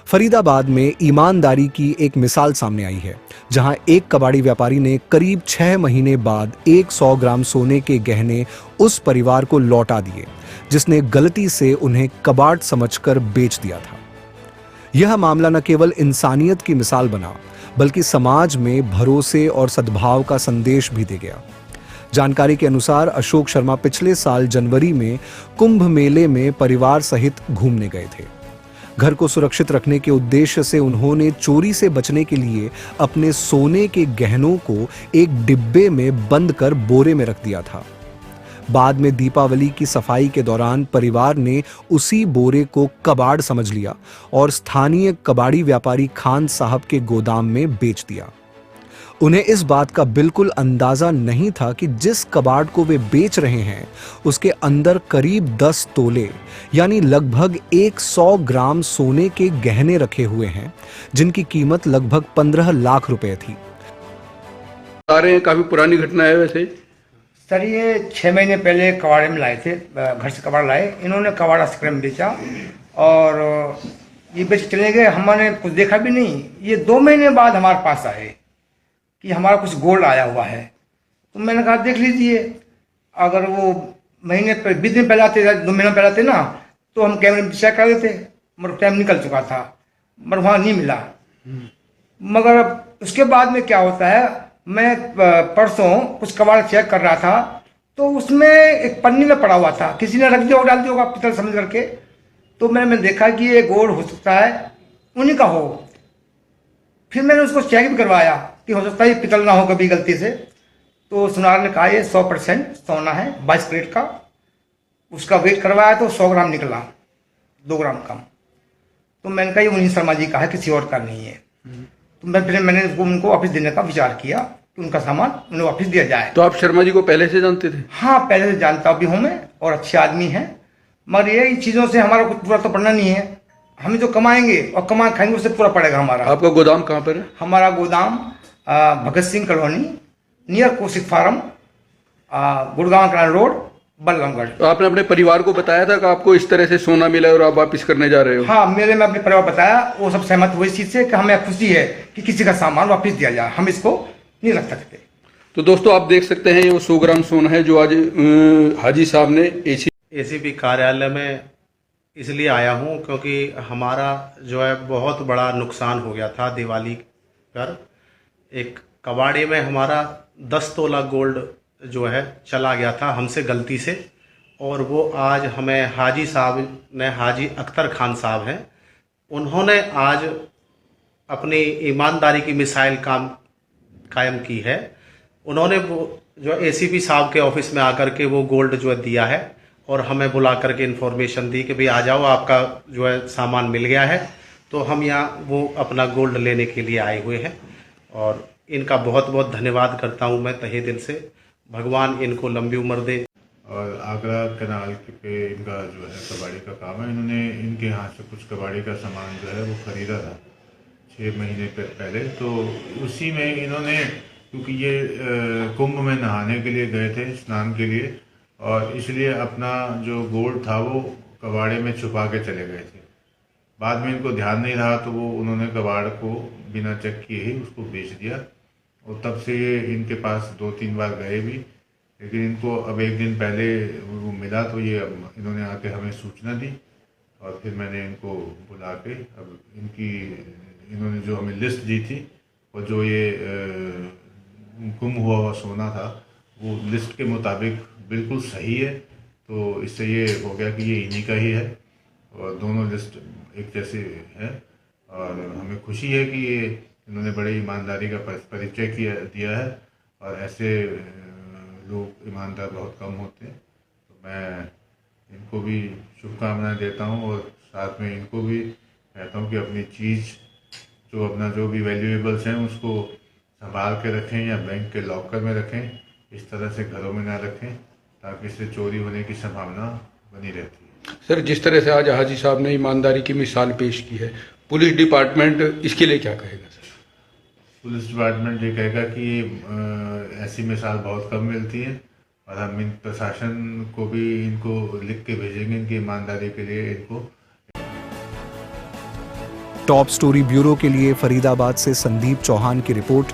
फरीदाबाद में ईमानदारी की एक मिसाल सामने आई है, जहां एक कबाड़ी व्यापारी ने करीब 6 महीने बाद 100 ग्राम सोने के गहने उस परिवार को लौटा दिए, जिसने गलती से उन्हें कबाड़ समझकर बेच दिया था। यह मामला न केवल इंसानियत की मिसाल बना, बल्कि समाज में भरोसे और सद्भाव का संदेश भी दे गया। जानकारी के अनुसार अशोक शर्मा पिछले साल जनवरी में कुंभ मेले में परिवार सहित घूमने गए थे। घर को सुरक्षित रखने के उद्देश्य से उन्होंने चोरी से बचने के लिए अपने सोने के गहनों को एक डिब्बे में बंद कर बोरे में रख दिया था। बाद में दीपावली की सफाई के दौरान परिवार ने उसी बोरे को कबाड़ समझ लिया और स्थानीय कबाड़ी व्यापारी खान साहब के गोदाम में बेच दिया। उन्हें इस बात का बिल्कुल अंदाजा नहीं था कि जिस कबाड़ को वे बेच रहे हैं उसके अंदर करीब 10 तोले यानी लगभग 100 ग्राम सोने के गहने रखे हुए हैं, जिनकी कीमत लगभग 15 लाख रुपए थी। काफी पुरानी घटना है वैसे। सर ये 6 महीने पहले कबाड़े में लाए थे, घर से कबाड़ लाए, इन्होंने कबाड़ आइसक्रीम बेचा और ये बेच चले गए। हमने कुछ देखा भी नहीं। ये 2 महीने बाद हमारे पास आए कि हमारा कुछ गोल्ड आया हुआ है। तो मैंने कहा देख लीजिए, अगर वो महीने पे 20 दिन पहले आते, 2 महीने पहले आते ना, तो हम कैमरे में चेक कर देते, मगर टाइम निकल चुका था, मगर वहाँ नहीं मिला। मगर उसके बाद में क्या होता है, मैं परसों कुछ कबाड़ चेक कर रहा था तो उसमें एक पन्नी में पड़ा हुआ था, किसी ने रख दिया होगा, डाल दिया होगा पीतल समझ करके। तो मैंने देखा कि ये गोल्ड हो सकता है उन्हीं का हो। फिर मैंने उसको चेक भी करवाया कि हो सकता है ये पितल ना हो कभी गलती से। तो सुनार ने कहा ये 100% सोना है, 22 कैरेट का। उसका वेट करवाया तो 100 ग्राम निकला, 2 ग्राम कम। तो मैंने कहा ये मुनीष शर्मा जी का है, किसी और का नहीं है। तो मैंने उनको वापस देने का विचार किया कि उनका सामान उन्हें वापस दिया जाए। तो आप शर्मा जी को पहले से जानते थे? हाँ, पहले से जानता भी हूँ मैं, और अच्छे आदमी हैं। मगर ये चीज़ों से हमारा कुछ पूरा तो पड़ना नहीं है। हमें जो कमाएंगे और कमा खाएंगे उससे पूरा पड़ेगा हमारा। आपका गोदाम कहाँ पर है? हमारा गोदाम भगत सिंह कॉलोनी, नियर कोशिक फार्म, गुड़गांव कलान रोड, बल्लमगढ़। तो आपने अपने परिवार को बताया था कि आपको इस तरह से सोना मिला और आप वापस करने जा रहे हो? हाँ, मैं अपने परिवार बताया, वो सब सहमत हुए इस चीज़ से कि हमें खुशी है कि किसी का सामान वापस दिया जाए, हम इसको नहीं रख सकते। तो दोस्तों आप देख सकते हैं ये वो 100 ग्राम सोना है जो आज हाजी साहब ने एसीपी कार्यालय में इसलिए आया हूँ क्योंकि हमारा जो है बहुत बड़ा नुकसान हो गया था दिवाली पर। एक कबाड़े में हमारा 10 तोला गोल्ड जो है चला गया था हमसे गलती से, और वो आज हमें हाजी साहब ने, हाजी अख्तर खान साहब हैं, उन्होंने आज अपनी ईमानदारी की मिसाइल कायम की है। उन्होंने वो जो एसीपी साहब के ऑफिस में आकर के वो गोल्ड जो है दिया है और हमें बुला करके इन्फॉर्मेशन दी कि भाई आ जाओ, आपका जो है सामान मिल गया है। तो हम यहाँ वो अपना गोल्ड लेने के लिए आए हुए हैं और इनका बहुत बहुत धन्यवाद करता हूँ मैं तहे दिल से। भगवान इनको लंबी उम्र दे। और आगरा कैनाल पे इनका जो है कबाड़ी का काम है। इन्होंने इनके यहाँ से कुछ कबाड़ी का सामान जो है वो ख़रीदा था 6 महीने पहले। तो उसी में इन्होंने, क्योंकि ये कुंभ में नहाने के लिए गए थे, स्नान के लिए, और इसलिए अपना जो गोल्ड था वो कबाड़े में छुपा के चले गए थे। बाद में इनको ध्यान नहीं रहा तो वो उन्होंने कबाड़ को बिना चेक किए ही उसको बेच दिया। और तब से ये इनके पास 2-3 बार गए भी, लेकिन इनको अब 1 दिन पहले वो मिला तो ये अब इन्होंने आके हमें सूचना दी और फिर मैंने इनको बुला के अब इन्होंने जो हमें लिस्ट दी थी और जो ये गुम हुआ सोना था वो लिस्ट के मुताबिक बिल्कुल सही है। तो इससे ये हो गया कि ये इन्हीं का ही है और दोनों लिस्ट एक जैसे है। और हमें खुशी है कि ये इन्होंने बड़े ईमानदारी का परिचय दिया है और ऐसे लोग ईमानदार बहुत कम होते हैं। तो मैं इनको भी शुभकामनाएं देता हूं और साथ में इनको भी कहता हूं कि अपनी चीज़ जो भी वैल्यूएबल्स हैं उसको संभाल के रखें या बैंक के लॉकर में रखें, इस तरह से घरों में ना रखें ताकि इससे चोरी होने की संभावना बनी रहती है। सर, जिस तरह से आज हाजी साहब ने ईमानदारी की मिसाल पेश की है, पुलिस डिपार्टमेंट इसके लिए क्या कहेगा? सर, पुलिस डिपार्टमेंट ये कहेगा कि ऐसी मिसाल बहुत कम मिलती है और हम इन प्रशासन को भी इनको लिख के भेजेंगे इनकी ईमानदारी के लिए। इनको टॉप स्टोरी ब्यूरो के लिए फरीदाबाद से संदीप चौहान की रिपोर्ट।